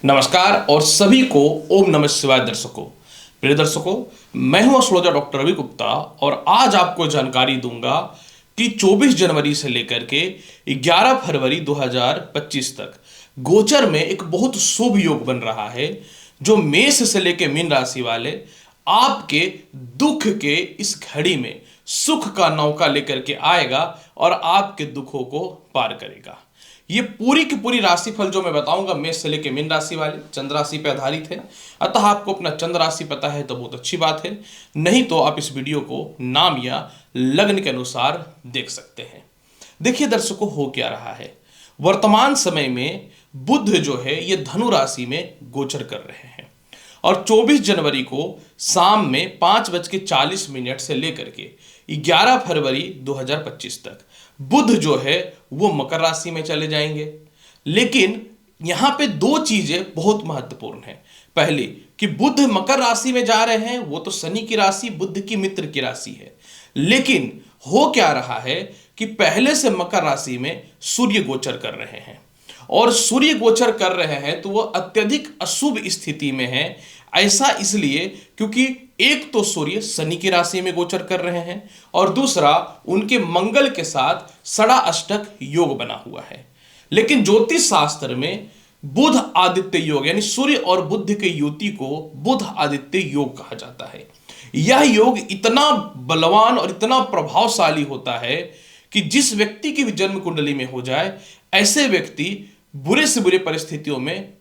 नमस्कार और सभी को ओम नमः शिवाय दर्शकों। प्रिय दर्शकों, मैं हूं एस्ट्रोलॉजर डॉक्टर रवि गुप्ता और आज आपको जानकारी दूंगा कि 24 जनवरी से लेकर के 11 फरवरी 2025 तक गोचर में एक बहुत शुभ योग बन रहा है जो मेष से लेकर मीन राशि वाले आपके दुख के इस घड़ी में सुख का नौका लेकर के आएगा और आपके दुखों को पार करेगा। ये पूरी की पूरी राशिफल जो मैं बताऊंगा मेष से लेकर मीन राशि वाले चंद्र राशि पर आधारित है। अतः आपको अपना चंद्र राशि पता है तो बहुत अच्छी बात है, नहीं तो आप इस वीडियो को नाम या लग्न के अनुसार देख सकते हैं। देखिए दर्शकों, हो क्या रहा है वर्तमान समय में बुध जो है ये धनु राशि में गोचर कर रहे हैं और 24 जनवरी को शाम में 5:40 से लेकर के 11 फरवरी 2025 तक बुध जो है वो मकर राशि में चले जाएंगे। लेकिन यहां पे दो चीजें बहुत महत्वपूर्ण हैं। पहली कि बुध मकर राशि में जा रहे हैं, वो तो शनि की राशि बुध की मित्र की राशि है। लेकिन हो क्या रहा है कि पहले से मकर राशि में सूर्य गोचर कर रहे हैं और सूर्य गोचर कर रहे हैं तो वो अत्यधिक अशुभ स्थिति में है। ऐसा इसलिए क्योंकि एक तो सूर्य शनि की राशि में गोचर कर रहे हैं और दूसरा उनके मंगल के साथ षड़ा अष्टक योग बना हुआ है। लेकिन ज्योतिष शास्त्र में बुध आदित्य योग यानी सूर्य और बुध के युति को बुध आदित्य योग कहा जाता है। यह योग इतना बलवान और इतना प्रभावशाली होता है कि जिस व्यक्ति की भी जन्म कुंडली में हो जाए ऐसे व्यक्ति बुरे से बुरे परिस्थितियों में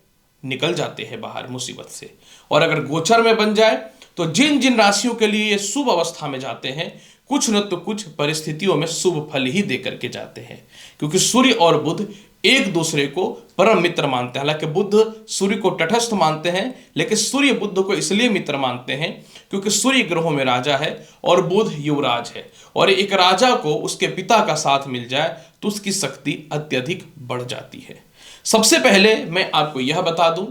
निकल जाते हैं बाहर मुसीबत से। और अगर गोचर में बन जाए तो जिन जिन राशियों के लिए ये शुभ अवस्था में जाते हैं कुछ न तो कुछ परिस्थितियों में शुभ फल ही दे करके जाते हैं, क्योंकि सूर्य और बुध एक दूसरे को परम मित्र मानते हैं। हालांकि बुध सूर्य को तटस्थ मानते हैं, लेकिन सूर्य बुध को इसलिए मित्र मानते हैं क्योंकि सूर्य ग्रहों में राजा है और बुध युवराज है और एक राजा को उसके पिता का साथ मिल जाए तो उसकी शक्ति अत्यधिक बढ़ जाती है। सबसे पहले मैं आपको यह बता दूं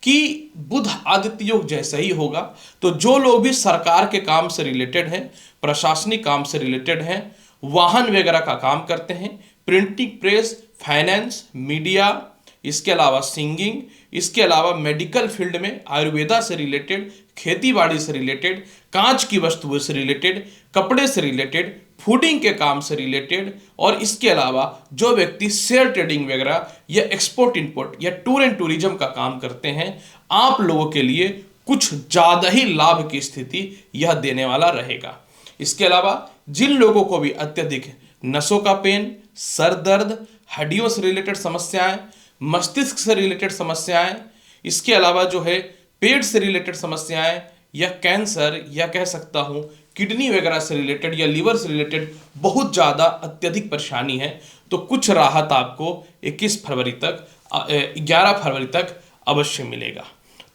कि बुध आदित्य योग जैसा ही होगा तो जो लोग भी सरकार के काम से रिलेटेड हैं, प्रशासनिक काम से रिलेटेड हैं, वाहन वगैरह का काम करते हैं, प्रिंटिंग प्रेस, फाइनेंस, मीडिया, इसके अलावा सिंगिंग, इसके अलावा मेडिकल फील्ड में आयुर्वेदा से रिलेटेड, खेती बाड़ी से रिलेटेड, कांच की वस्तुओं से रिलेटेड, कपड़े से रिलेटेड, फूडिंग के काम से रिलेटेड और इसके अलावा जो व्यक्ति शेयर ट्रेडिंग वगैरह या एक्सपोर्ट इंपोर्ट या टूर एंड टूरिज्म का काम करते हैं, आप लोगों के लिए कुछ ज्यादा ही लाभ की स्थिति यह देने वाला रहेगा। इसके अलावा जिन लोगों को भी अत्यधिक नसों का पेन, सर दर्द, हड्डियों से रिलेटेड समस्याएं, मस्तिष्क से रिलेटेड समस्याएं, इसके अलावा जो है पेट से रिलेटेड समस्याएं या कैंसर या कह सकता हूं किडनी वगैरह से रिलेटेड या लीवर से रिलेटेड बहुत ज़्यादा अत्यधिक परेशानी है तो कुछ राहत आपको 11 फरवरी तक अवश्य मिलेगा।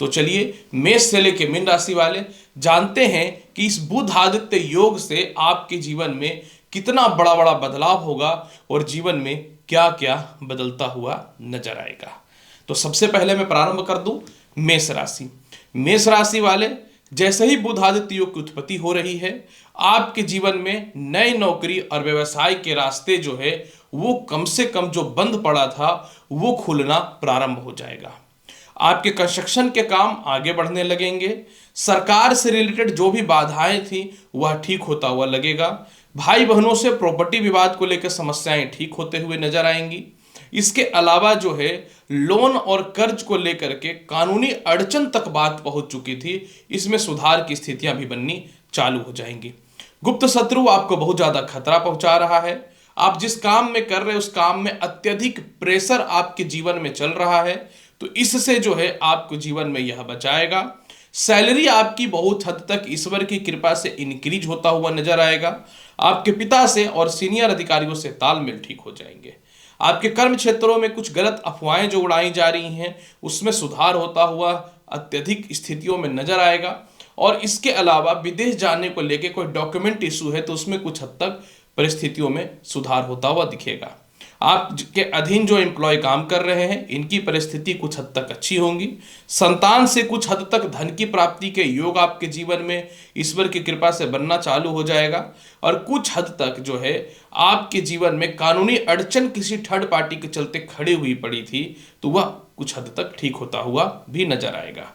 तो चलिए मेष से लेकर मीन राशि वाले जानते हैं कि इस बुध आदित्य योग से आपके जीवन में कितना बड़ा बड़ा बदलाव होगा और जीवन में क्या क्या बदलता हुआ नजर आएगा। तो सबसे पहले मैं प्रारंभ कर दूं मेष राशि। मेष राशि वाले जैसे ही बुध आदित्य योग की उत्पत्ति हो रही है आपके जीवन में नई नौकरी और व्यवसाय के रास्ते जो है वो कम से कम जो बंद पड़ा था वो खुलना प्रारंभ हो जाएगा। आपके कंस्ट्रक्शन के काम आगे बढ़ने लगेंगे। सरकार से रिलेटेड जो भी बाधाएं थी वह ठीक होता हुआ लगेगा। भाई बहनों से प्रॉपर्टी विवाद को लेकर समस्याएं ठीक होते हुए नजर आएंगी। इसके अलावा जो है लोन और कर्ज को लेकर के कानूनी अड़चन तक बात पहुंच चुकी थी, इसमें सुधार की स्थितियां भी बननी चालू हो जाएंगी। गुप्त शत्रु आपको बहुत ज्यादा खतरा पहुंचा रहा है। आप जिस काम में कर रहे हैं उस काम में अत्यधिक प्रेशर आपके जीवन में चल रहा है तो इससे जो है आपको जीवन में यह बचाएगा। सैलरी आपकी बहुत हद तक ईश्वर की कृपा से इंक्रीज होता हुआ नजर आएगा। आपके पिता से और सीनियर अधिकारियों से तालमेल ठीक हो जाएंगे। आपके कर्म क्षेत्रों में कुछ गलत अफवाहें जो उड़ाई जा रही हैं उसमें सुधार होता हुआ अत्यधिक स्थितियों में नजर आएगा। और इसके अलावा विदेश जाने को लेकर कोई डॉक्यूमेंट इशू है तो उसमें कुछ हद तक परिस्थितियों में सुधार होता हुआ दिखेगा। आपके अधीन जो एम्प्लॉय काम कर रहे हैं इनकी परिस्थिति कुछ हद तक अच्छी होंगी। संतान से कुछ हद तक धन की प्राप्ति के योग आपके जीवन में ईश्वर की कृपा से बनना चालू हो जाएगा। और कुछ हद तक जो है आपके जीवन में कानूनी अड़चन किसी थर्ड पार्टी के चलते खड़ी हुई पड़ी थी तो वह कुछ हद तक ठीक होता हुआ भी नजर आएगा।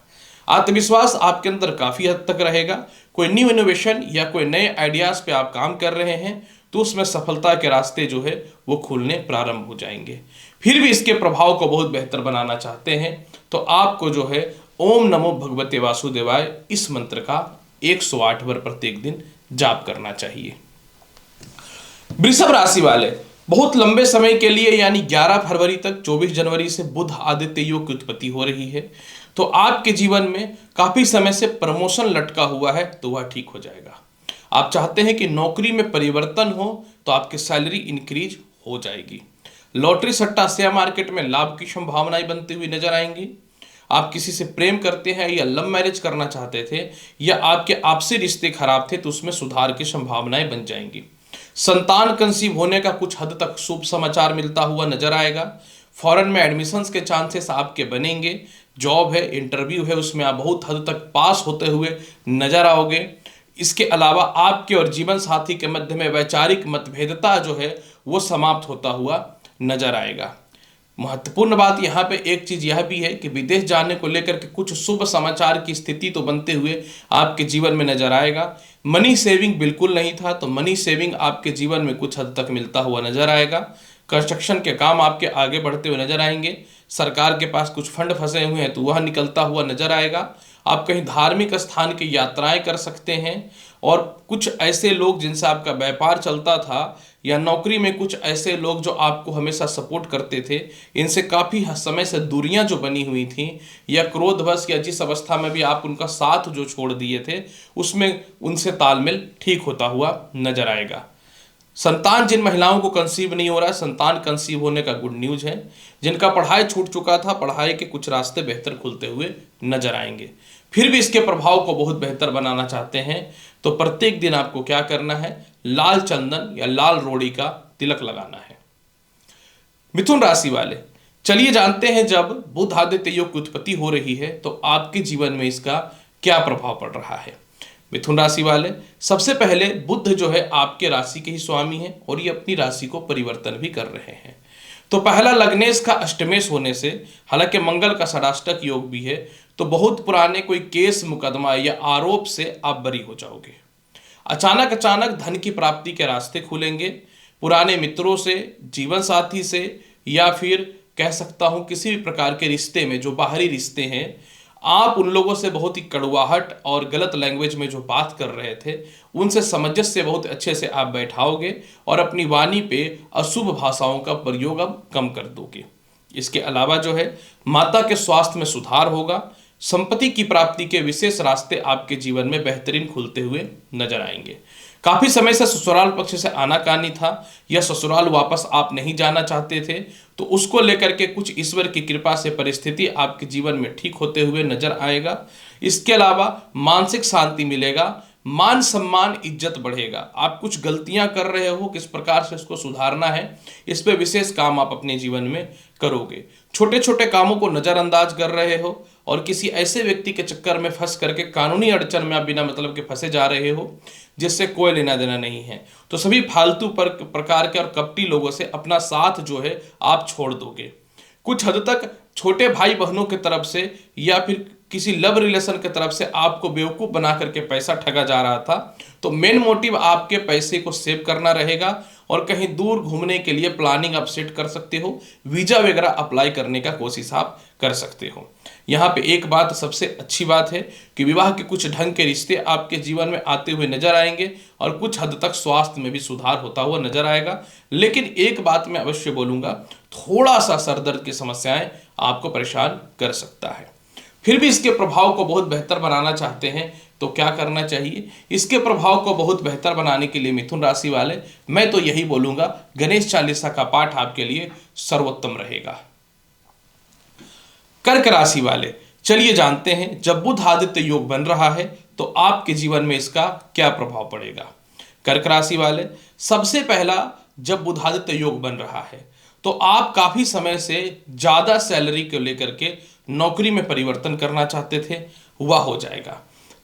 आत्मविश्वास आपके अंदर काफी हद तक रहेगा। कोई न्यू इनोवेशन या कोई नए आइडियाज पे आप काम कर रहे हैं तो उसमें सफलता के रास्ते जो है वो खुलने प्रारंभ हो जाएंगे। फिर भी इसके प्रभाव को बहुत बेहतर बनाना चाहते हैं तो आपको जो है ओम नमो भगवते वासुदेवाय इस मंत्र का 108 बार प्रत्येक दिन जाप करना चाहिए। वृषभ राशि वाले, बहुत लंबे समय के लिए यानी 11 फरवरी तक 24 जनवरी से बुध आदित्य योग की उत्पत्ति हो रही है, तो आपके जीवन में काफी समय से प्रमोशन लटका हुआ है तो वह ठीक हो जाएगा। आप चाहते हैं कि नौकरी में परिवर्तन हो तो आपकी सैलरी इंक्रीज हो जाएगी। लॉटरी सट्टा शेयर मार्केट में लाभ की संभावनाएं बनती हुई नजर आएंगी। आप किसी से प्रेम करते हैं या लव मैरिज करना चाहते थे या आपके आपसी रिश्ते खराब थे तो उसमें सुधार की संभावनाएं बन जाएंगी। संतान कंसीव होने का कुछ हद तक शुभ समाचार मिलता हुआ नजर आएगा। फॉरेन में एडमिशंस के चांसेस आपके बनेंगे। जॉब है, इंटरव्यू है, उसमें आप बहुत हद तक पास होते हुए नजर आओगे। इसके अलावा आपके और जीवन साथी के मध्य में वैचारिक मतभेदता जो है वो समाप्त होता हुआ नजर आएगा। महत्वपूर्ण बात यहाँ पे एक चीज यह भी है कि विदेश जाने को लेकर के कुछ शुभ समाचार की स्थिति तो बनते हुए आपके जीवन में नजर आएगा। मनी सेविंग बिल्कुल नहीं था तो मनी सेविंग आपके जीवन में कुछ हद तक मिलता हुआ नजर आएगा। कंस्ट्रक्शन के काम आपके आगे बढ़ते हुए नजर आएंगे। सरकार के पास कुछ फंड फंसे हुए हैं तो वह निकलता हुआ नजर आएगा। आप कहीं धार्मिक स्थान की यात्राएं कर सकते हैं और कुछ ऐसे लोग जिनसे आपका व्यापार चलता था या नौकरी में कुछ ऐसे लोग जो आपको हमेशा सपोर्ट करते थे, इनसे काफ़ी समय से दूरियां जो बनी हुई थी या क्रोधवश या जिस अवस्था में भी आप उनका साथ जो छोड़ दिए थे उसमें उनसे तालमेल ठीक होता हुआ नजर आएगा। संतान, जिन महिलाओं को कंसीव नहीं हो रहा है, संतान कंसीव होने का गुड न्यूज है। जिनका पढ़ाई छूट चुका था, पढ़ाई के कुछ रास्ते बेहतर खुलते हुए नजर आएंगे। फिर भी इसके प्रभाव को बहुत बेहतर बनाना चाहते हैं तो प्रत्येक दिन आपको क्या करना है, लाल चंदन या लाल रोड़ी का तिलक लगाना है। मिथुन राशि वाले, चलिए जानते हैं जब बुध आदित्य योग की उत्पत्ति हो रही है तो आपके जीवन में इसका क्या प्रभाव पड़ रहा है। मिथुन राशि वाले, सबसे पहले बुध जो है आपके राशि के ही स्वामी है और ये अपनी राशि को परिवर्तन भी कर रहे हैं। तो पहला लग्नेश का अष्टमेश होने से, हालांकि मंगल का षडाष्टक योग भी है, तो बहुत पुराने कोई केस मुकदमा या आरोप से आप बरी हो जाओगे। अचानक धन की प्राप्ति के रास्ते खुलेंगे। पुराने मित्रों से, जीवन साथी से या फिर कह सकता हूं किसी भी प्रकार के रिश्ते में जो बाहरी रिश्ते हैं, आप उन लोगों से बहुत ही कड़वाहट और गलत लैंग्वेज में जो बात कर रहे थे उनसे सामंजस्य से बहुत अच्छे से आप बैठाओगे और अपनी वाणी पे अशुभ भाषाओं का प्रयोग अब कम कर दोगे। इसके अलावा जो है माता के स्वास्थ्य में सुधार होगा। संपत्ति की प्राप्ति के विशेष रास्ते आपके जीवन में बेहतरीन खुलते हुए नजर आएंगे। काफी समय से ससुराल पक्ष से आनाकानी था या ससुराल वापस आप नहीं जाना चाहते थे तो उसको लेकर के कुछ ईश्वर की कृपा से परिस्थिति आपके जीवन में ठीक होते हुए नजर आएगा। इसके अलावा मानसिक शांति मिलेगा, मान सम्मान इज्जत बढ़ेगा। आप कुछ गलतियां कर रहे हो, किस प्रकार से इसको सुधारना है, इस पे विशेष काम आप अपने जीवन में करोगे। छोटे छोटे कामों को नजरअंदाज कर रहे हो और किसी ऐसे व्यक्ति के चक्कर में फंस करके कानूनी अड़चन में आप बिना मतलब के फंसे जा रहे हो जिससे कोई लेना देना नहीं है, तो सभी फालतू प्रकार के और कपटी लोगों से अपना साथ जो है आप छोड़ दोगे। कुछ हद तक छोटे भाई बहनों की तरफ से या फिर किसी लव रिलेशन की तरफ से आपको बेवकूफ़ बना करके पैसा ठगा जा रहा था, तो मेन मोटिव आपके पैसे को सेव करना रहेगा और कहीं दूर घूमने के लिए प्लानिंग आप सेट कर सकते हो। वीजा वगैरह अप्लाई करने का कोशिश आप कर सकते हो। यहाँ पे एक बात सबसे अच्छी बात है कि विवाह के कुछ ढंग के रिश्ते आपके जीवन में आते हुए नजर आएंगे और कुछ हद तक स्वास्थ्य में भी सुधार होता हुआ नजर आएगा। लेकिन एक बात मैं अवश्य बोलूँगा, थोड़ा सा सरदर्द की समस्याएं आपको परेशान कर सकता है। फिर भी इसके प्रभाव को बहुत बेहतर बनाना चाहते हैं तो क्या करना चाहिए। इसके प्रभाव को बहुत बेहतर बनाने के लिए मिथुन राशि वाले, मैं तो यही बोलूँगा, गणेश चालीसा का पाठ आपके लिए सर्वोत्तम रहेगा। कर्क राशि वाले, चलिए जानते हैं जब बुध आदित्य योग बन रहा है तो आपके जीवन में इसका क्या प्रभाव पड़ेगा। कर्क राशि वाले, सबसे पहला जब बुध आदित्य योग बन रहा है तो आप काफी समय से ज्यादा सैलरी को लेकर के नौकरी में परिवर्तन करना चाहते थे, वह हो जाएगा।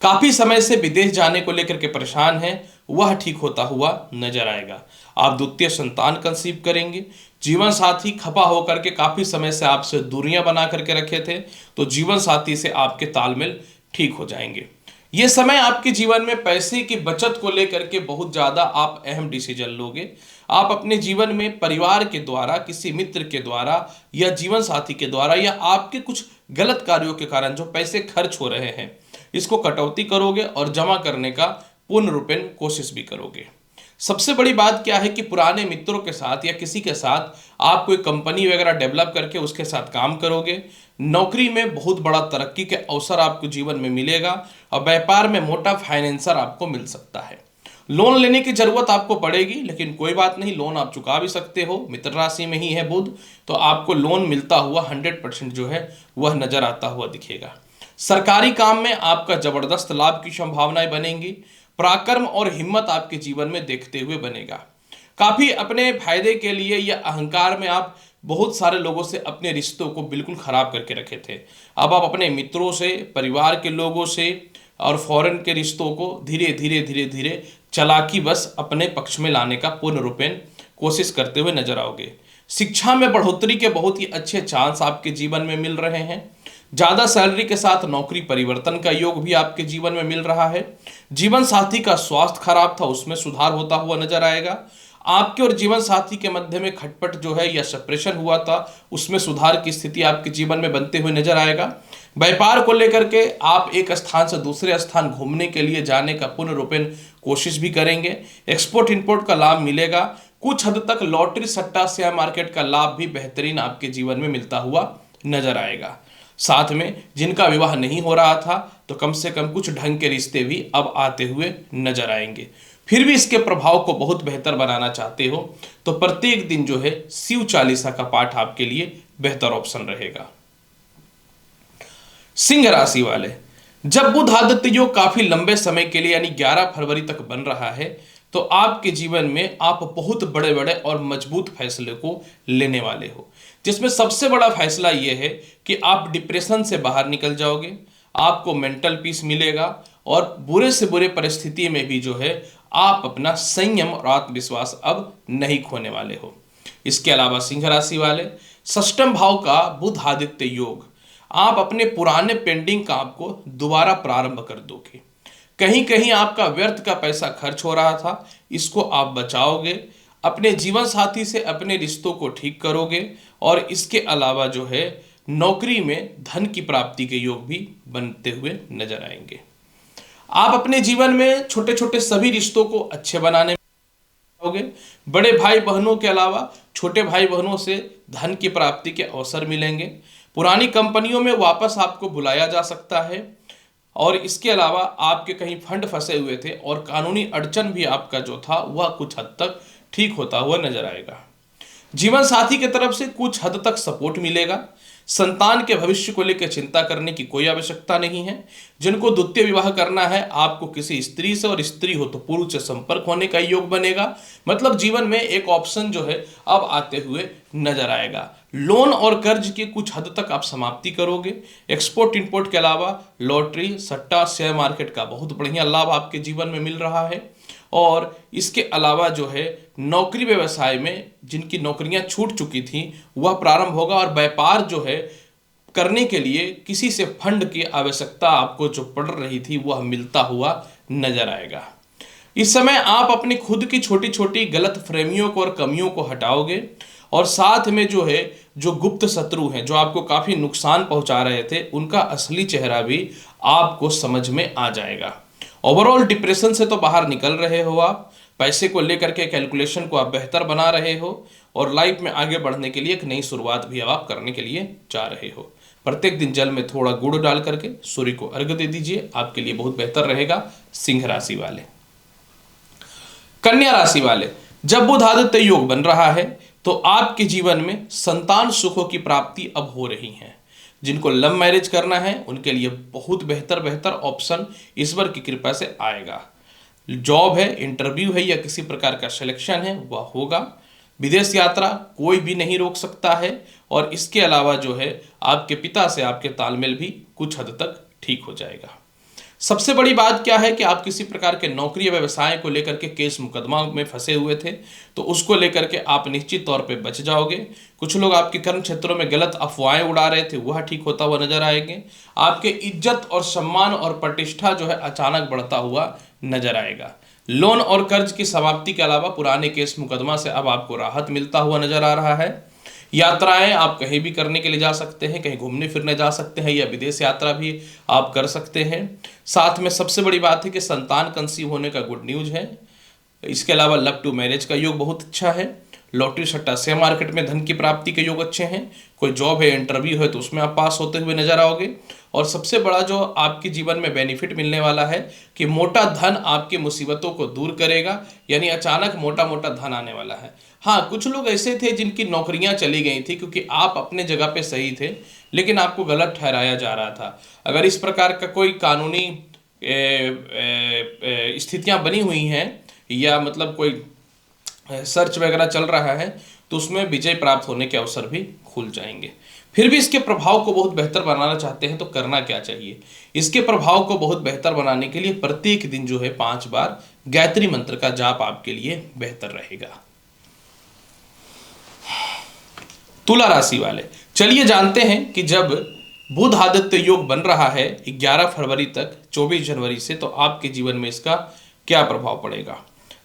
काफी समय से विदेश जाने को लेकर के परेशान हैं, वह ठीक होता हुआ नजर आएगा। आप द्वितीय संतान कंसीव करेंगे। जीवन साथी खपा होकर के काफी समय से आपसे दूरियां बना करके रखे थे, तो जीवन साथी से आपके तालमेल ठीक हो जाएंगे। ये समय आपके जीवन में पैसे की बचत को लेकर के बहुत ज्यादा आप अहम डिसीजन लोगे। आप अपने जीवन में परिवार के द्वारा, किसी मित्र के द्वारा या जीवन साथी के द्वारा या आपके कुछ गलत कार्यों के कारण जो पैसे खर्च हो रहे हैं, इसको कटौती करोगे और जमा करने का पूर्ण रूपेण कोशिश भी करोगे। सबसे बड़ी बात क्या है कि पुराने मित्रों के साथ या किसी के साथ आप कोई कंपनी वगैरह डेवलप करके उसके साथ काम करोगे। नौकरी में बहुत बड़ा तरक्की के अवसर आपको जीवन में मिलेगा और व्यापार में मोटा फाइनेंसर आपको मिल सकता है। लोन लेने की जरूरत आपको पड़ेगी, लेकिन कोई बात नहीं, लोन आप चुका भी सकते हो। मित्र राशि में ही है बुध, तो आपको लोन मिलता हुआ 100% जो है वह नजर आता हुआ दिखेगा। सरकारी काम में आपका जबरदस्त लाभ की संभावनाएं बनेंगी। पराक्रम और हिम्मत आपके जीवन में देखते हुए बनेगा। काफी अपने फायदे के लिए या अहंकार में आप बहुत सारे लोगों से अपने रिश्तों को बिल्कुल खराब करके रखे थे। अब आप अपने मित्रों से, परिवार के लोगों से और फॉरेन के रिश्तों को धीरे धीरे धीरे धीरे चालाकी बस अपने पक्ष में लाने का पूर्ण रूपेण कोशिश करते हुए नजर आओगे। शिक्षा में बढ़ोतरी के बहुत ही अच्छे चांस आपके जीवन में मिल रहे हैं। ज्यादा सैलरी के साथ नौकरी परिवर्तन का योग भी आपके जीवन में मिल रहा है। जीवन साथी का स्वास्थ्य खराब था, उसमें सुधार होता हुआ नजर आएगा। आपके और जीवन साथी के मध्य में खटपट जो है या सेपरेशन हुआ था, उसमें सुधार की स्थिति आपके जीवन में बनते हुए नजर आएगा। व्यापार को लेकर के आप एक स्थान से दूसरे स्थान घूमने के लिए जाने का पूर्ण रूपेण कोशिश भी करेंगे। एक्सपोर्ट इंपोर्ट का लाभ मिलेगा। कुछ हद तक लॉटरी, सट्टा, शेयर मार्केट का लाभ भी बेहतरीन आपके जीवन में मिलता हुआ नजर आएगा। साथ में जिनका विवाह नहीं हो रहा था, तो कम से कम कुछ ढंग के रिश्ते भी अब आते हुए नजर आएंगे। फिर भी इसके प्रभाव को बहुत बेहतर बनाना चाहते हो तो प्रत्येक दिन जो है शिव चालीसा का पाठ आपके लिए बेहतर ऑप्शन रहेगा। सिंह राशि वाले, जब बुध आदित्य योग काफी लंबे समय के लिए यानी 11 फरवरी तक बन रहा है, तो आपके जीवन में आप बहुत बड़े बड़े और मजबूत फैसले को लेने वाले हो, जिसमें सबसे बड़ा फैसला यह है कि आप डिप्रेशन से बाहर निकल जाओगे। आपको मेंटल पीस मिलेगा और बुरे से बुरे परिस्थिति में भी जो है आप अपना संयम और आत्मविश्वास अब नहीं खोने वाले हो। इसके अलावा सिंह राशि वाले, षष्ठम भाव का बुध आदित्य योग, आप अपने पुराने पेंडिंग काम को दोबारा प्रारंभ कर दोगे। कहीं कहीं आपका व्यर्थ का पैसा खर्च हो रहा था, इसको आप बचाओगे। अपने जीवन साथी से अपने रिश्तों को ठीक करोगे और इसके अलावा जो है नौकरी में धन की प्राप्ति के योग भी बनते हुए नजर आएंगे। आप अपने जीवन में छोटे छोटे सभी रिश्तों को अच्छे बनाने होगे। बड़े भाई बहनों के अलावा छोटे भाई बहनों से धन की प्राप्ति के अवसर मिलेंगे। पुरानी कंपनियों में वापस आपको बुलाया जा सकता है और इसके अलावा आपके कहीं फंड फंसे हुए थे और कानूनी अड़चन भी आपका जो था वह कुछ हद तक ठीक होता हुआ नजर आएगा। जीवन साथी की तरफ से कुछ हद तक सपोर्ट मिलेगा। संतान के भविष्य को लेकर चिंता करने की कोई आवश्यकता नहीं है। जिनको द्वितीय विवाह करना है, आपको किसी स्त्री से, और स्त्री हो तो पुरुष से संपर्क होने का योग बनेगा। मतलब जीवन में एक ऑप्शन जो है अब आते हुए नजर आएगा। लोन और कर्ज की कुछ हद तक आप समाप्ति करोगे। एक्सपोर्ट इंपोर्ट के अलावा लॉटरी, सट्टा, शेयर मार्केट का बहुत बढ़िया लाभ आपके जीवन में मिल रहा है। और इसके अलावा जो है नौकरी व्यवसाय में जिनकी नौकरियां छूट चुकी थी वह प्रारंभ होगा और व्यापार जो है करने के लिए किसी से फंड की आवश्यकता आपको जो पड़ रही थी वह मिलता हुआ नजर आएगा। इस समय आप अपनी खुद की छोटी छोटी गलत फहमियों को और कमियों को हटाओगे और साथ में जो है जो गुप्त शत्रु हैं जो आपको काफी नुकसान पहुंचा रहे थे उनका असली चेहरा भी आपको समझ में आ जाएगा। ओवरऑल डिप्रेशन से तो बाहर निकल रहे हो आप। पैसे को लेकर के कैलकुलेशन को आप बेहतर बना रहे हो और लाइफ में आगे बढ़ने के लिए एक नई शुरुआत भी अब आप करने के लिए जा रहे हो। प्रत्येक दिन जल में थोड़ा गुड़ डाल करके सूर्य को अर्घ्य दे दीजिए, आपके लिए बहुत बेहतर रहेगा। सिंह राशि वाले, कन्या राशि वाले, जब बुध आदित्य योग बन रहा है तो आपके जीवन में संतान सुखों की प्राप्ति अब हो रही है। जिनको लव मैरिज करना है उनके लिए बहुत बेहतर ऑप्शन ईश्वर की कृपा से आएगा। जॉब है, इंटरव्यू है या किसी प्रकार का सिलेक्शन है वह होगा। विदेश यात्रा कोई भी नहीं रोक सकता है और इसके अलावा जो है आपके पिता से आपके तालमेल भी कुछ हद तक ठीक हो जाएगा। सबसे बड़ी बात क्या है कि आप किसी प्रकार के नौकरी या व्यवसाय को लेकर के केस मुकदमा में फंसे हुए थे, तो उसको लेकर के आप निश्चित तौर पे बच जाओगे। कुछ लोग आपके कर्म क्षेत्रों में गलत अफवाहें उड़ा रहे थे, वह ठीक होता हुआ नजर आएंगे। आपके इज्जत और सम्मान और प्रतिष्ठा जो है अचानक बढ़ता हुआ नजर आएगा। लोन और कर्ज की समाप्ति के अलावा पुराने केस मुकदमा से अब आपको राहत मिलता हुआ नजर आ रहा है। यात्राएं आप कहीं भी करने के लिए जा सकते हैं, कहीं घूमने फिरने जा सकते हैं, या विदेश यात्रा भी आप कर सकते हैं। साथ में सबसे बड़ी बात है कि संतान कंसीव होने का गुड न्यूज है। इसके अलावा लव टू मैरिज का योग बहुत अच्छा है। लॉटरी सट्टा शेयर मार्केट में धन की प्राप्ति के योग अच्छे हैं। कोई जॉब है, इंटरव्यू है, तो उसमें आप पास होते हुए नजर आओगे। और सबसे बड़ा जो आपके जीवन में बेनिफिट मिलने वाला है कि मोटा धन आपकी मुसीबतों को दूर करेगा, यानी अचानक मोटा मोटा धन आने वाला है। हाँ, कुछ लोग ऐसे थे जिनकी नौकरियां चली गई थी क्योंकि आप अपने जगह पे सही थे, लेकिन आपको गलत ठहराया जा रहा था। अगर इस प्रकार का कोई कानूनी स्थितियां बनी हुई हैं, या मतलब कोई सर्च वगैरह चल रहा है, तो उसमें विजय प्राप्त होने के अवसर भी खुल जाएंगे। फिर भी इसके प्रभाव को बहुत बेहतर बनाना चाहते हैं तो करना क्या चाहिए? इसके प्रभाव को बहुत बेहतर बनाने के लिए प्रत्येक दिन जो है 5 बार गायत्री मंत्र का जाप आपके लिए बेहतर रहेगा। तुला राशि वाले, चलिए जानते हैं कि जब बुध आदित्य योग बन रहा है 11 फरवरी तक 24 जनवरी से, तो आपके जीवन में इसका क्या प्रभाव पड़ेगा।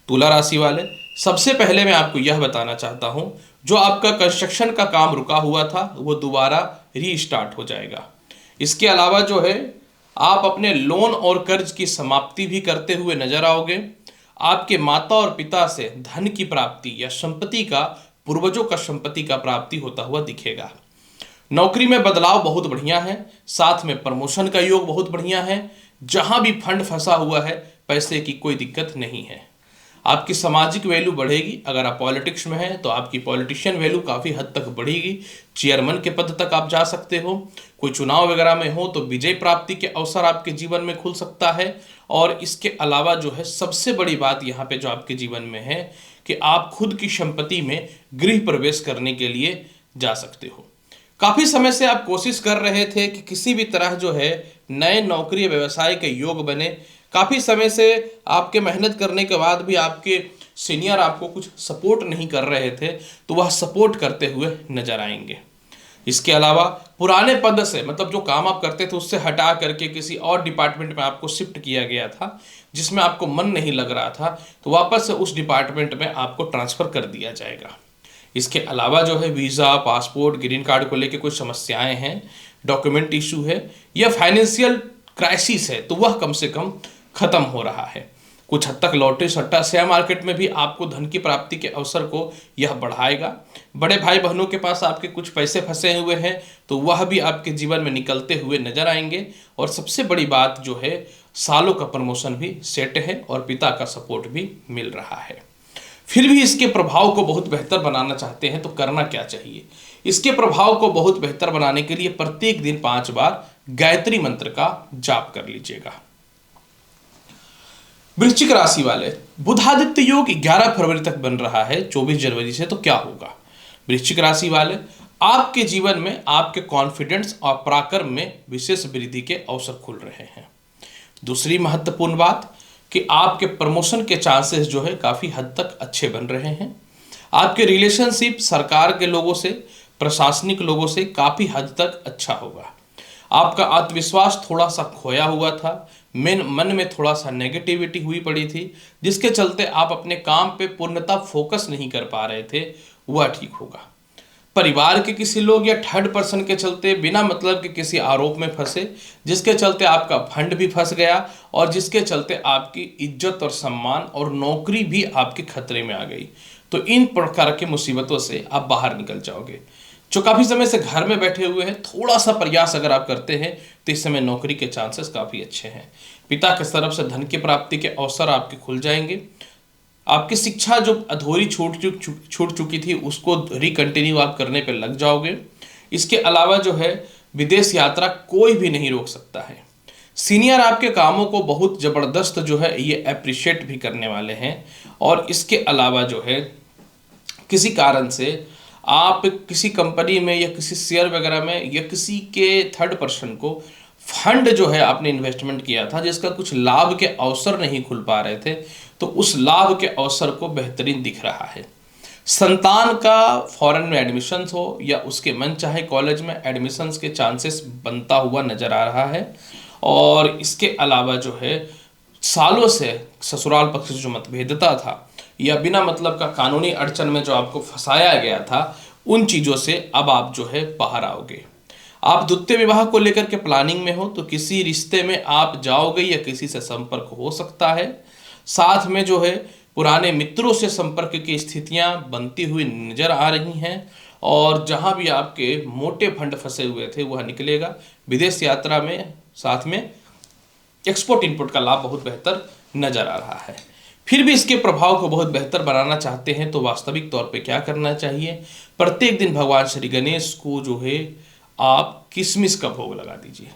तुला राशि वाले, सबसे पहले मैं आपको यह बताना चाहता हूं, जो आपका कंस्ट्रक्शन का काम रुका हुआ था वो दोबारा रीस्टार्ट हो जाएगा। इसके अलावा जो है आप अपने लोन और कर्ज की समाप्ति भी करते हुए नजर आओगे। आपके माता और पिता से धन की प्राप्ति या संपत्ति का, पूर्वजों का संपत्ति का प्राप्ति होता हुआ दिखेगा। नौकरी में बदलाव बहुत बढ़िया है, साथ में प्रमोशन का योग बहुत बढ़िया है। जहां भी फंड फंसा हुआ है, पैसे की कोई दिक्कत नहीं है। आपकी सामाजिक वैल्यू बढ़ेगी। अगर आप पॉलिटिक्स में हैं तो आपकी पॉलिटिशियन वैल्यू काफ़ी हद तक बढ़ेगी। चेयरमैन के पद तक आप जा सकते हो। कोई चुनाव वगैरह में हो तो विजय प्राप्ति के अवसर आपके जीवन में खुल सकता है। और इसके अलावा जो है सबसे बड़ी बात यहाँ पे जो आपके जीवन में है कि आप खुद की संपत्ति में गृह प्रवेश करने के लिए जा सकते हो। काफ़ी समय से आप कोशिश कर रहे थे कि किसी भी तरह जो है नए नौकरी व्यवसाय के योग बने। काफ़ी समय से आपके मेहनत करने के बाद भी आपके सीनियर आपको कुछ सपोर्ट नहीं कर रहे थे, तो वह सपोर्ट करते हुए नजर आएंगे। इसके अलावा पुराने पद से, मतलब जो काम आप करते थे उससे हटा करके किसी और डिपार्टमेंट में आपको शिफ्ट किया गया था, जिसमें आपको मन नहीं लग रहा था, तो वापस से उस डिपार्टमेंट में आपको ट्रांसफ़र कर दिया जाएगा। इसके अलावा जो है वीज़ा, पासपोर्ट, ग्रीन कार्ड को लेकर कुछ समस्याएं हैं, डॉक्यूमेंट इशू है, या फाइनेंशियल क्राइसिस है, तो वह कम से कम खत्म हो रहा है। कुछ हद तक लॉटरी सट्टा शेयर मार्केट में भी आपको धन की प्राप्ति के अवसर को यह बढ़ाएगा। बड़े भाई बहनों के पास आपके कुछ पैसे फंसे हुए हैं, तो वह भी आपके जीवन में निकलते हुए नजर आएंगे। और सबसे बड़ी बात जो है, सालों का प्रमोशन भी सेट है और पिता का सपोर्ट भी मिल रहा है। फिर भी इसके प्रभाव को बहुत बेहतर बनाना चाहते हैं तो करना क्या चाहिए? इसके प्रभाव को बहुत बेहतर बनाने के लिए प्रत्येक दिन 5 बार गायत्री मंत्र का जाप कर लीजिएगा। वृश्चिक राशि वाले, बुधादित्य योग 11 फरवरी तक बन रहा है 24 जनवरी से, तो क्या होगा? वृश्चिक राशि वाले, आपके जीवन में आपके कॉन्फिडेंस और पराक्रम में विशेष वृद्धि के अवसर खुल रहे हैं। दूसरी महत्वपूर्ण बात कि आपके प्रमोशन के चांसेस जो है काफ़ी हद तक अच्छे बन रहे हैं। आपके रिलेशनशिप सरकार के लोगों से, प्रशासनिक लोगों से काफ़ी हद तक अच्छा होगा। आपका आत्मविश्वास थोड़ा सा खोया हुआ था, मन में थोड़ा सा नेगेटिविटी हुई पड़ी थी, जिसके चलते आप अपने काम पे पूर्णतः फोकस नहीं कर पा रहे थे, वह ठीक होगा। परिवार के किसी लोग या थर्ड पर्सन के चलते बिना मतलब के किसी आरोप में फंसे, जिसके चलते आपका फंड भी फंस गया और जिसके चलते आपकी इज्जत और सम्मान और नौकरी भी आपके खतरे में आ गई, तो इन प्रकार की मुसीबतों से आप बाहर निकल जाओगे। जो काफ़ी समय से घर में बैठे हुए हैं, थोड़ा सा प्रयास अगर आप करते हैं तो इस समय नौकरी के चांसेस काफ़ी अच्छे हैं। पिता की तरफ से धन की प्राप्ति के अवसर आपके खुल जाएंगे। आपकी शिक्षा जो अधूरी छूट चुकी थी उसको रिकंटिन्यू आप करने पे लग जाओगे। इसके अलावा जो है विदेश यात्रा कोई भी नहीं रोक सकता है। सीनियर आपके कामों को बहुत ज़बरदस्त जो है ये अप्रिशिएट भी करने वाले हैं। और इसके अलावा जो है किसी कारण से आप किसी कंपनी में या किसी शेयर वगैरह में या किसी के थर्ड पर्सन को फंड जो है आपने इन्वेस्टमेंट किया था जिसका कुछ लाभ के अवसर नहीं खुल पा रहे थे, तो उस लाभ के अवसर को बेहतरीन दिख रहा है। संतान का फॉरेन में एडमिशन्स हो या उसके मन चाहे कॉलेज में एडमिशन्स के चांसेस बनता हुआ नजर आ रहा है। और इसके अलावा जो है सालों से ससुराल पक्ष से जो मतभेदता था या बिना मतलब का कानूनी अड़चन में जो आपको फंसाया गया था, उन चीज़ों से अब आप जो है बाहर आओगे। आप द्वितीय विवाह को लेकर के प्लानिंग में हो तो किसी रिश्ते में आप जाओगे या किसी से संपर्क हो सकता है। साथ में जो है पुराने मित्रों से संपर्क की स्थितियां बनती हुई नजर आ रही हैं। और जहां भी आपके मोटे फंड फंसे हुए थे वह निकलेगा। विदेश यात्रा में साथ में एक्सपोर्ट इनपुट का लाभ बहुत बेहतर नजर आ रहा है। फिर भी इसके प्रभाव को बहुत बेहतर बनाना चाहते हैं तो वास्तविक तौर पे क्या करना चाहिए? प्रत्येक दिन भगवान श्री गणेश को जो है आप किशमिश का भोग लगा दीजिए।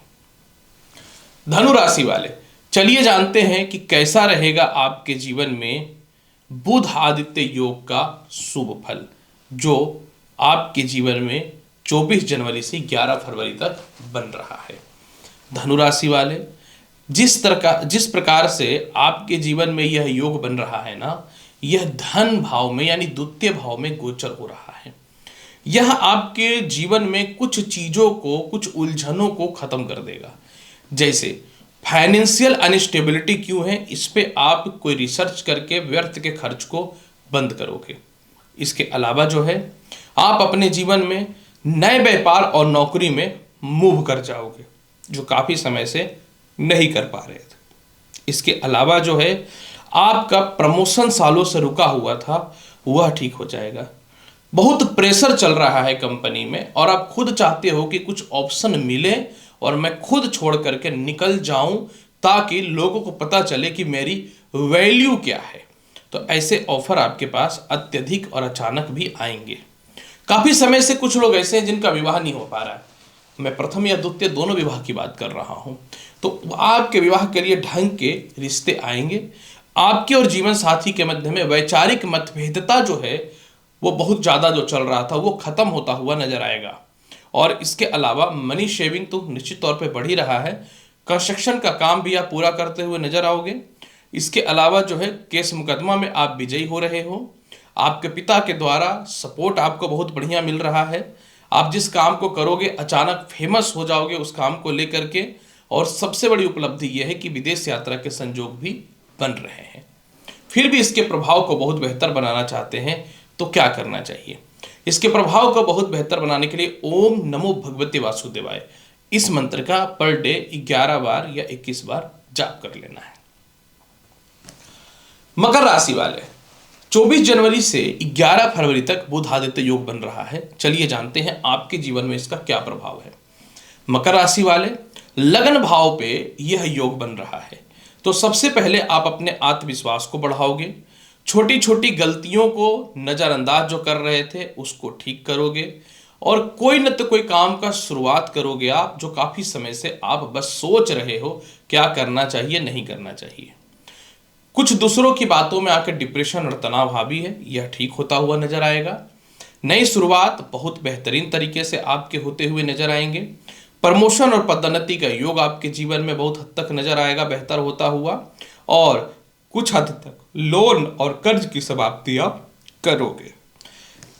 धनु राशि वाले, चलिए जानते हैं कि कैसा रहेगा आपके जीवन में बुध आदित्य योग का शुभ फल, जो आपके जीवन में 24 जनवरी से 11 फरवरी तक बन रहा है। धनु राशि वाले, जिस प्रकार से आपके जीवन में यह योग बन रहा है ना, यह धन भाव में यानी द्वितीय भाव में गोचर हो रहा है। यह आपके जीवन में कुछ चीजों को, कुछ उलझनों को खत्म कर देगा। जैसे फाइनेंशियल अनस्टेबिलिटी क्यों है, इस पे आप कोई रिसर्च करके व्यर्थ के खर्च को बंद करोगे। इसके अलावा जो है आप अपने जीवन में नए व्यापार और नौकरी में मूव कर जाओगे, जो काफी समय से नहीं कर पा रहे थे। इसके अलावा जो है आपका प्रमोशन सालों से रुका हुआ था वह ठीक हो जाएगा। बहुत प्रेशर चल रहा है कंपनी में और आप खुद चाहते हो कि कुछ ऑप्शन मिले और मैं खुद छोड़ करके निकल जाऊं ताकि लोगों को पता चले कि मेरी वैल्यू क्या है। तो ऐसे ऑफर आपके पास अत्यधिक और अचानक भी आएंगे। काफी समय से कुछ लोग ऐसे हैं जिनका विवाह नहीं हो पा रहा है। मैं प्रथम या द्वितीय दोनों विवाह की बात कर रहा हूं। तो आपके विवाह के लिए ढंग के रिश्ते आएंगे। आपके और जीवन साथी के मध्य में वैचारिक मतभेदता जो है वो बहुत ज्यादा जो चल रहा था वो खत्म होता हुआ नजर आएगा। और इसके अलावा मनी शेविंग तो निश्चित तौर पे बढ़ ही रहा है। कंस्ट्रक्शन का काम भी आप पूरा करते हुए नजर आओगे। इसके अलावा जो है केस मुकदमा में आप विजयी हो रहे हो। आपके पिता के द्वारा सपोर्ट आपको बहुत बढ़िया मिल रहा है। आप जिस काम को करोगे अचानक फेमस हो जाओगे उस काम को लेकर के। और सबसे बड़ी उपलब्धि यह है कि विदेश यात्रा के संजोग भी बन रहे हैं। फिर भी इसके प्रभाव को बहुत बेहतर बनाना चाहते हैं तो क्या करना चाहिए? इसके प्रभाव को बहुत बेहतर बनाने के लिए ओम नमो भगवते वासुदेवाय इस मंत्र का पर डे 11 बार या 21 बार जाप कर लेना है। मकर राशि वाले, 24 जनवरी से 11 फरवरी तक बुध आदित्य योग बन रहा है। चलिए जानते हैं आपके जीवन में इसका क्या प्रभाव है। मकर राशि वाले, लगन भाव पे यह योग बन रहा है तो सबसे पहले आप अपने आत्मविश्वास को बढ़ाओगे। छोटी छोटी गलतियों को नजरअंदाज जो कर रहे थे उसको ठीक करोगे और कोई न तो कोई काम का शुरुआत करोगे आप, जो काफी समय से आप बस सोच रहे हो क्या करना चाहिए नहीं करना चाहिए। कुछ दूसरों की बातों में आकर डिप्रेशन और तनाव हावी है, यह ठीक होता हुआ नजर आएगा। नई शुरुआत बहुत बेहतरीन तरीके से आपके होते हुए नजर आएंगे। प्रमोशन और पदोन्नति का योग आपके जीवन में बहुत हद तक नजर आएगा बेहतर होता हुआ। और कुछ हद तक लोन और कर्ज की समाप्ति आप करोगे।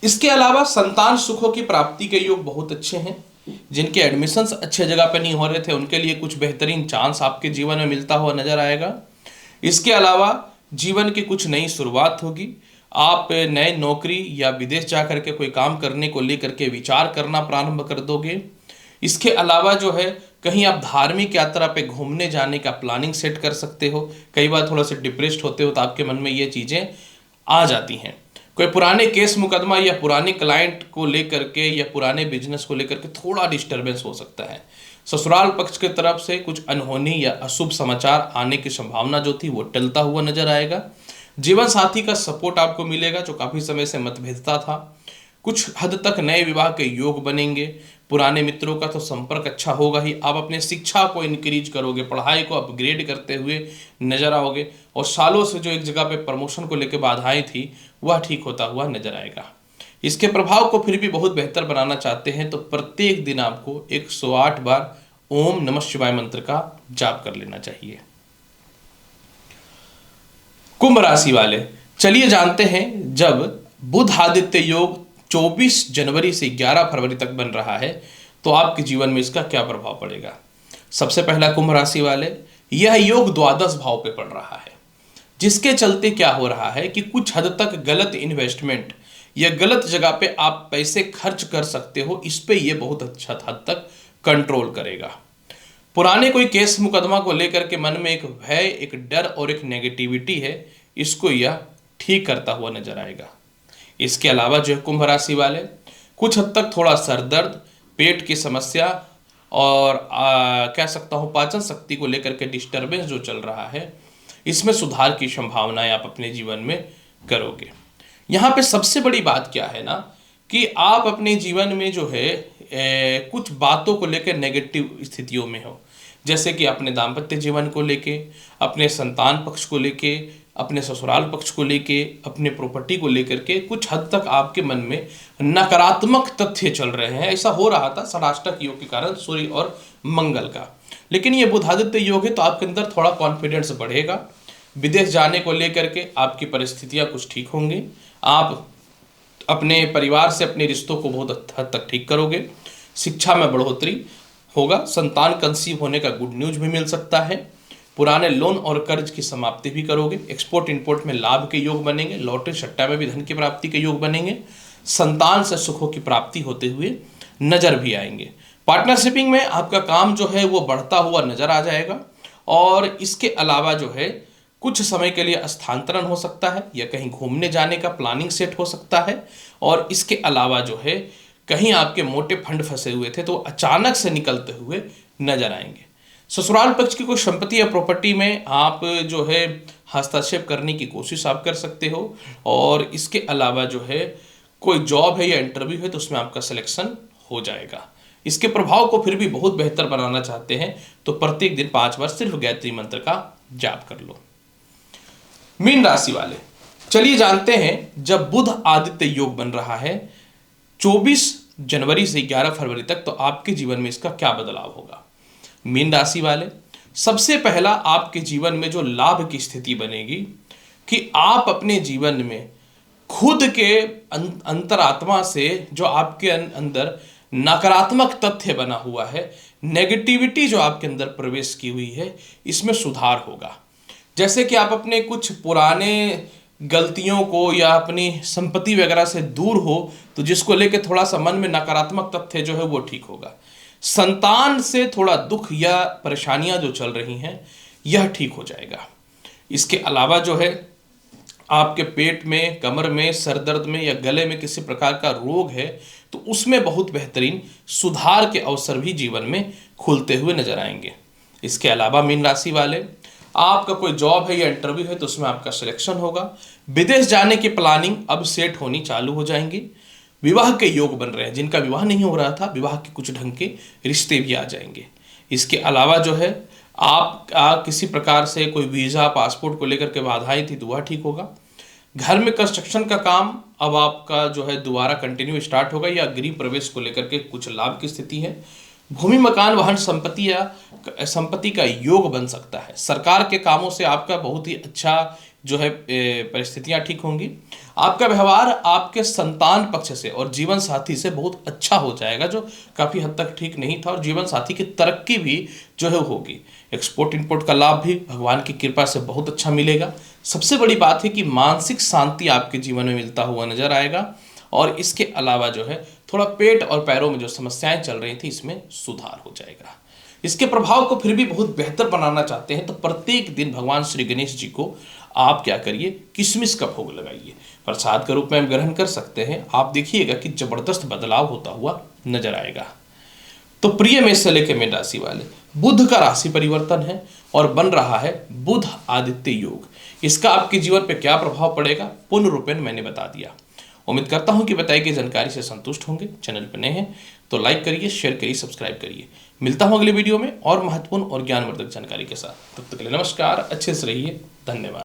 इसके अलावा संतान सुखों की प्राप्ति के योग बहुत अच्छे हैं। जिनके एडमिशन्स अच्छे जगह पर नहीं हो रहे थे उनके लिए कुछ बेहतरीन चांस आपके जीवन में मिलता हुआ नजर आएगा। इसके अलावा जीवन की कुछ नई शुरुआत होगी। आप नए नौकरी या विदेश जाकर के कोई काम करने को लेकर के विचार करना प्रारंभ कर दोगे। इसके अलावा जो है कहीं आप धार्मिक यात्रा पे घूमने जाने का प्लानिंग सेट कर सकते हो। कई बार थोड़ा सा डिप्रेस्ड होते हो तो आपके मन में ये चीज़ें आ जाती हैं। कोई पुराने केस मुकदमा या पुराने क्लाइंट को लेकर के या पुराने बिजनेस को लेकर के थोड़ा डिस्टर्बेंस हो सकता है। ससुराल पक्ष की तरफ से कुछ अनहोनी या अशुभ समाचार आने की संभावना जो थी वो टलता हुआ नजर आएगा। जीवन साथी का सपोर्ट आपको मिलेगा जो काफ़ी समय से मतभेदता था। कुछ हद तक नए विवाह के योग बनेंगे। पुराने मित्रों का तो संपर्क अच्छा होगा ही। आप अपने शिक्षा को इंक्रीज करोगे, पढ़ाई को अपग्रेड करते हुए नजर आओगे और सालों से जो एक जगह पे प्रमोशन को लेकर बाधाएं थी वह ठीक होता हुआ नजर आएगा। इसके प्रभाव को फिर भी बहुत बेहतर बनाना चाहते हैं तो प्रत्येक दिन आपको 108 बार ओम नमः शिवाय मंत्र का जाप कर लेना चाहिए। कुंभ राशि वाले, चलिए जानते हैं, जब बुध आदित्य योग 24 जनवरी से 11 फरवरी तक बन रहा है तो आपके जीवन में इसका क्या प्रभाव पड़ेगा। सबसे पहला कुंभ राशि वाले, यह योग द्वादश भाव पे पड़ रहा है, जिसके चलते क्या हो रहा है कि कुछ हद तक गलत इन्वेस्टमेंट या गलत जगह पे आप पैसे खर्च कर सकते हो। इस पे ये बहुत अच्छा हद तक कंट्रोल करेगा। पुराने कोई केस मुकदमा को लेकर के मन में एक भय, एक डर और एक नेगेटिविटी है, इसको यह ठीक करता हुआ नजर आएगा। इसके अलावा जो है कुंभ राशि वाले, कुछ हद तक थोड़ा सर दर्द, पेट की समस्या और कह सकता हूँ पाचन शक्ति को लेकर के डिस्टर्बेंस जो चल रहा है, इसमें सुधार की संभावनाएं आप अपने जीवन में करोगे। यहाँ पे सबसे बड़ी बात क्या है ना, कि आप अपने जीवन में जो है कुछ बातों को लेकर नेगेटिव स्थितियों में हो, जैसे कि अपने दाम्पत्य जीवन को लेके, अपने संतान पक्ष को लेके, अपने ससुराल पक्ष को लेके, अपने प्रॉपर्टी को लेकर के कुछ हद तक आपके मन में नकारात्मक तथ्य चल रहे हैं। ऐसा हो रहा था षडाष्टक योग के कारण, सूर्य और मंगल का। लेकिन ये बुधादित्य योग है तो आपके अंदर थोड़ा कॉन्फिडेंस बढ़ेगा। विदेश जाने को लेकर के आपकी परिस्थितियां कुछ ठीक होंगी। आप अपने परिवार से अपने रिश्तों को बहुत हद तक ठीक करोगे। शिक्षा में बढ़ोतरी होगा। संतान कंसीव होने का गुड न्यूज भी मिल सकता है। पुराने लोन और कर्ज की समाप्ति भी करोगे। एक्सपोर्ट इंपोर्ट में लाभ के योग बनेंगे। लॉटरी सट्टा में भी धन की प्राप्ति के योग बनेंगे। संतान से सुखों की प्राप्ति होते हुए नजर भी आएंगे। पार्टनरशिपिंग में आपका काम जो है वो बढ़ता हुआ नजर आ जाएगा। और इसके अलावा जो है कुछ समय के लिए स्थानांतरण हो सकता है या कहीं घूमने जाने का प्लानिंग सेट हो सकता है। और इसके अलावा जो है कहीं आपके मोटे फंड फंसे हुए थे तो अचानक से निकलते हुए नजर आएंगे। ससुराल पक्ष की कोई संपत्ति या प्रॉपर्टी में आप जो है हस्तक्षेप करने की कोशिश आप कर सकते हो। और इसके अलावा जो है कोई जॉब है या इंटरव्यू है तो उसमें आपका सिलेक्शन हो जाएगा। इसके प्रभाव को फिर भी बहुत बेहतर बनाना चाहते हैं तो प्रत्येक दिन 5 बार सिर्फ गायत्री मंत्र का जाप कर लो। मीन राशि वाले, चलिए जानते हैं, जब बुध आदित्य योग बन रहा है 24 जनवरी से 11 फरवरी तक तो आपके जीवन में इसका क्या बदलाव होगा। मीन राशि वाले, सबसे पहला आपके जीवन में जो लाभ की स्थिति बनेगी कि आप अपने जीवन में खुद के अंतरात्मा से जो आपके अंदर नकारात्मक तथ्य बना हुआ है, नेगेटिविटी जो आपके अंदर प्रवेश की हुई है, इसमें सुधार होगा। जैसे कि आप अपने कुछ पुराने गलतियों को या अपनी संपत्ति वगैरह से दूर हो तो जिसको लेके थोड़ा सा मन में नकारात्मक तथ्य जो है वो ठीक होगा। संतान से थोड़ा दुख या परेशानियां जो चल रही हैं यह ठीक हो जाएगा। इसके अलावा जो है आपके पेट में, कमर में, सर दर्द में या गले में किसी प्रकार का रोग है तो उसमें बहुत बेहतरीन सुधार के अवसर भी जीवन में खुलते हुए नजर आएंगे। इसके अलावा मीन राशि वाले, आपका कोई जॉब है या इंटरव्यू है तो उसमें आपका सिलेक्शन होगा। विदेश जाने की प्लानिंग अब सेट होनी चालू हो जाएंगी। विवाह के योग बन रहे हैं, जिनका विवाह नहीं हो रहा था विवाह के कुछ ढंग के रिश्ते भी आ जाएंगे। इसके अलावा जो है आप किसी प्रकार से कोई वीज़ा पासपोर्ट को लेकर के बाधाएं थी तो वह ठीक होगा। घर में कंस्ट्रक्शन का काम अब आपका जो है दोबारा कंटिन्यू स्टार्ट होगा या गृह प्रवेश को लेकर के कुछ लाभ की स्थिति है। भूमि मकान वाहन संपत्ति या संपत्ति का योग बन सकता है। सरकार के कामों से आपका बहुत ही अच्छा जो है परिस्थितियां ठीक होंगी। आपका व्यवहार आपके संतान पक्ष से और जीवन साथी से बहुत अच्छा हो जाएगा, जो काफ़ी हद तक ठीक नहीं था। और जीवन साथी की तरक्की भी जो है होगी। एक्सपोर्ट इंपोर्ट का लाभ भी भगवान की कृपा से बहुत अच्छा मिलेगा। सबसे बड़ी बात है कि मानसिक शांति आपके जीवन में मिलता हुआ नजर आएगा। और इसके अलावा जो है थोड़ा पेट और पैरों में जो समस्याएं चल रही थी इसमें सुधार हो जाएगा। इसके प्रभाव को फिर भी बहुत बेहतर बनाना चाहते हैं तो प्रत्येक दिन भगवान श्री गणेश जी को आप क्या करिए, किशमिश का भोग लगाइए। प्रसाद के रूप में हम ग्रहण कर सकते हैं। आप देखिएगा कि जबरदस्त बदलाव होता हुआ नजर आएगा। तो प्रिय मेष से लेकर मीन राशि वाले, बुध का राशि परिवर्तन है और बन रहा है बुध आदित्य योग। इसका आपके जीवन पर क्या प्रभाव पड़ेगा पूर्ण रूपेण मैंने बता दिया। उम्मीद करता हूं कि बताई गई जानकारी से संतुष्ट होंगे। चैनल पर नए हैं तो लाइक करिए, शेयर करिए, सब्सक्राइब करिए। मिलता हूं अगले वीडियो में और महत्वपूर्ण और ज्ञानवर्धक जानकारी के साथ। तब तक के लिए नमस्कार, अच्छे से रहिए, धन्यवाद।